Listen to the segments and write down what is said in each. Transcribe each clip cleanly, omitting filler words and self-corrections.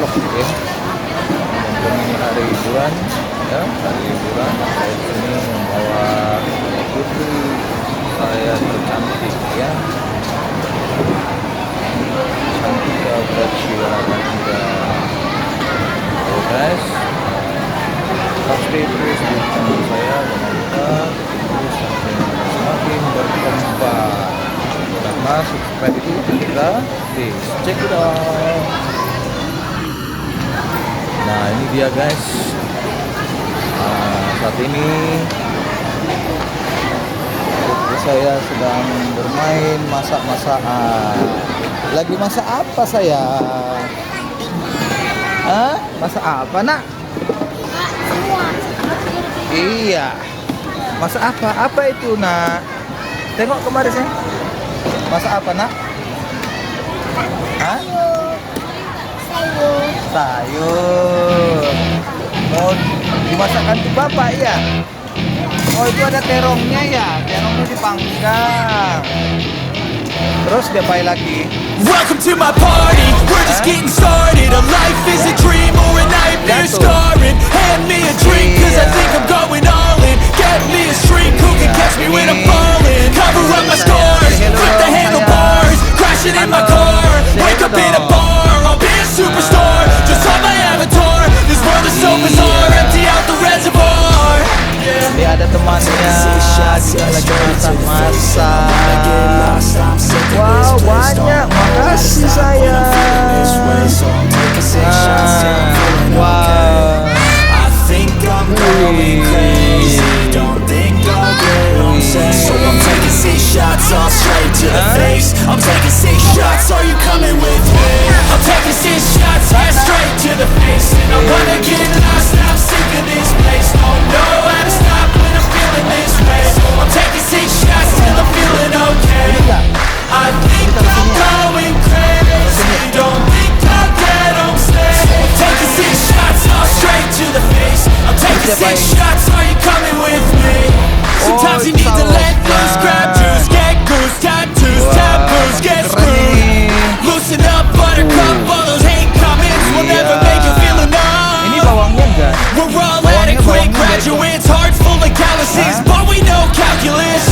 Oke, mumpung ini hari liburan ya, hari liburan saya di sini membawa putri saya tercantik ya, Cantika Brachiwaramadinda. Oke guys, subscribe terus di channel saya, jangan lupa terus sampai semakin berkembang, karena subscribe itu gratis. Check it out. Nah ini dia guys, saat ini putri saya sedang bermain masak-masakan. Lagi masak apa saya? Hah? Masak apa nak? Iya. Masak apa? Apa itu nak? Tengok kemarin sih. Masak apa nak? Hah? Sayur. Mau dimasakkan tuh bapak ya? Oh itu ada terongnya ya? Terongnya dipanggang. Terus diapain lagi? Welcome to my party, we're just getting started. A life is a dream or a nightmare scarring. Hand me a drink cause I think I'm going all in. Get me a shrink who can catch me when I'm falling. Cover up my scars, flip the handlebars. Crashing in my car, wake up in a bar. I'll be a superstar, just on my avatar. This world is so bizarre, empty out the reservoir. Dia ada temannya, dia lagi masak-masak. Wow, banyak, makasih sayang. Wow. I think I'm going crazy, don't think I'll get on set. So I'm taking 6 shots all straight to the face. I'm taking 6 shots, are you coming with me? I'm taking 6 shots, yeah, straight to the face. And I wanna get lost, I'm sick of this place. Don't know how to stop when I'm feeling this way. I'm taking 6 shots till I'm feeling okay. I think I'm going crazy, don't think I'll get on stage. I'm taking 6 shots all straight to the face. I'm taking 6 shots, are you coming with me? Sometimes you need to let loose, grab juice, get goose, tattoos, taboos, get screwed. Loosen up, buttercup, all those hate comments will never make you feel enough. Ini bawangnya enggak? We're all adequate graduates, hearts full of calluses, but we know calculus.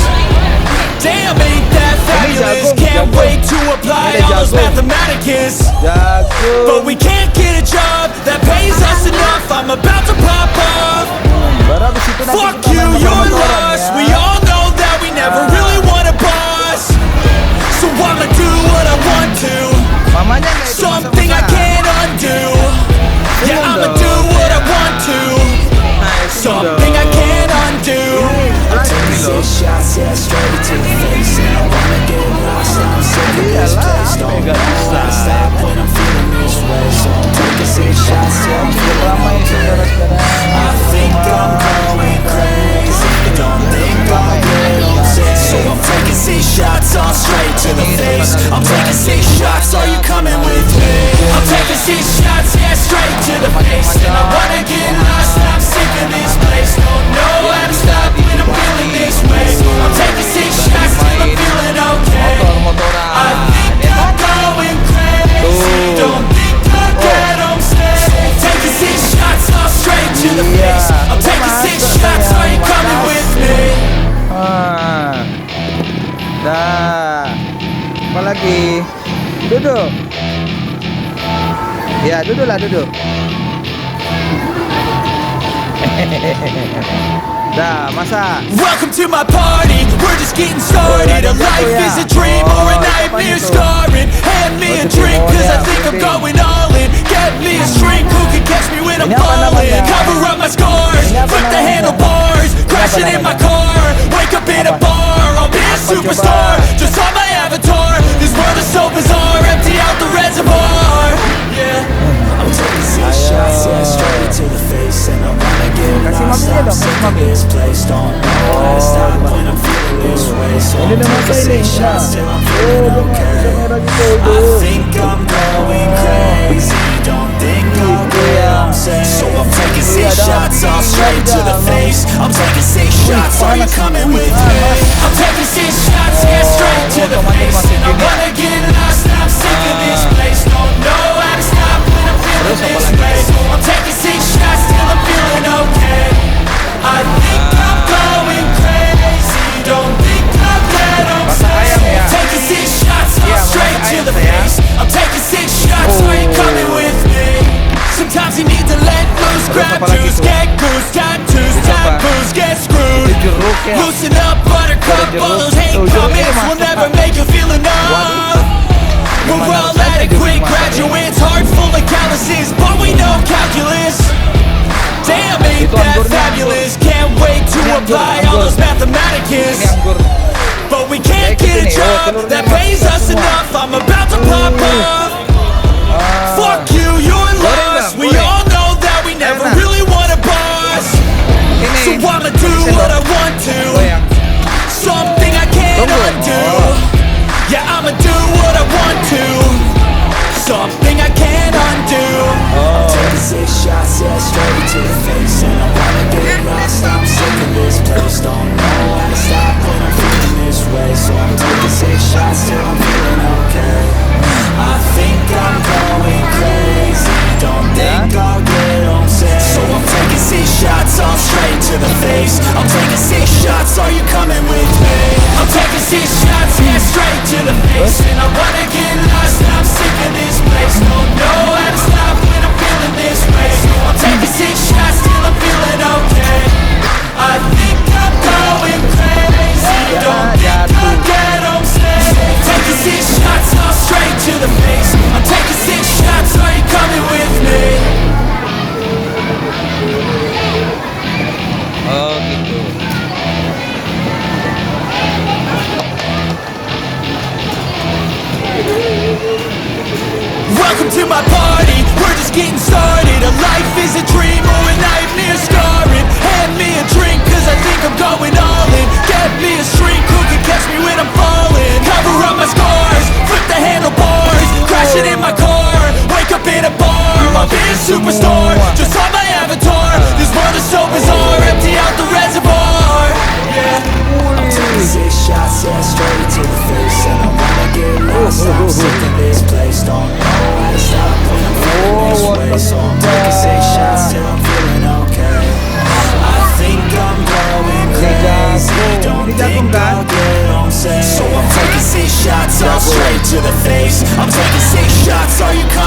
Damn, ain't that fabulous? Can't wait to apply all those mathematicus. But we can't get a job that pays us enough. I'm about to pop off. Fuck you, you're lost. We all know that we never really want a boss. So I'ma do what I want to, something I can't undo. Yeah, I'ma do what I want to, something I can't undo. I'm taking 6 shots, yeah, straight to the face. And I wanna get lost, I'm sick of this place. Don't know how to stop when I'm feeling this way. So I'm taking 6 shots, yeah, I'm feeling okay. I think I'm going crazy, don't think I'll get on set. So I'm taking 6 shots, all straight to the face. I'm taking 6 shots, are you coming with me? I'm taking 6 shots, yeah, straight to the face. And I wanna get lost, I'm sick of this place. Don't know how to stop when I'm feeling this way. I'm taking 6 shots till I'm feeling okay. I think I'm going crazy, don't think I'll get on stage. Taking 6 shots, all straight to the face. I'm taking 6 shots, are you coming with me? Dah. Apa lagi? Duduk. Ya, duduklah, duduk. Dah, masak. Welcome to my party, we're just getting started. A life is a dream or a nightmare scarring. Hand me a drink cause I think I'm going all in. Get me a shrink who can catch me when I'm falling. Cover up my scars, flip the handlebars. Crashing in my car, wake up in a bar. I'll be a superstar, just on my avatar. This world is so bizarre, empty out the reservoir. Yeah, I'm taking 6 shots, yeah, straight to the face. And I wanna get lost, I'm sick of this place. Don't know how to stop when I'm feeling this way. So I'm taking 6 shots till I'm feeling okay. I think I'm going crazy, don't think I'll get on set. So I'm taking 6 shots, all straight to the face. I'm taking 6 shots, are you coming with me? I'm taking 6 shots, yeah, straight to the face. And I wanna get lost, I'm sick of this place. Don't know how to stop when I'm feeling this up that pays us enough. I'm about to pop up. Fuck you, you're lost. We all know that we never really want a boss. So I'ma do what I want to. Something I can't undo. Yeah, I'ma do what I want to. Something I can't undo. I'm taking 6 shots, yeah, straight to the face. And I wanna get lost, I'm sick of this place. Don't know how to stop when I'm feeling this way. So I'm taking 6 shots till I'm feeling okay. I think I'm going crazy. Don't think I'll get on safe. So I'm taking 6 shots, all straight to the face. I'm taking 6 shots, are you coming with me? I'm taking 6 shots, yeah, straight to the face. And I wanna get lost, I'm sick of this place. Don't know how to stop when I'm feeling this way. So I'm taking 6 shots till I'm feeling okay. I think I'm going crazy. Don't think I'll get on safe. Taking 6 shots, all straight to the face. I'm taking 6 shots, are you coming with me? Oh gitu. Welcome to my party, we're just getting started. A life is a dream or a nightmare scarring. Hand me a drink cause I think I'm going all in. Get me a shrink who can catch me when I'm falling. Cover up my scars, flip the handlebars. Crashing in my car, wake up in a bar. I'm a superstar, just on my avatar. This world is so bizarre, empty out the reservoir. Yeah. I'm taking 6 shots, yeah, straight to the face. And I wanna get lost, I'm sick of this place. Don't know how to stop when I'm feeling this way. So I'm taking 6 shots till I'm feeling okay. I think I'm going crazy. Don't think I'll get on safe. So I'm taking 6 shots, all straight to the face. I'm taking 6 shots, are you coming?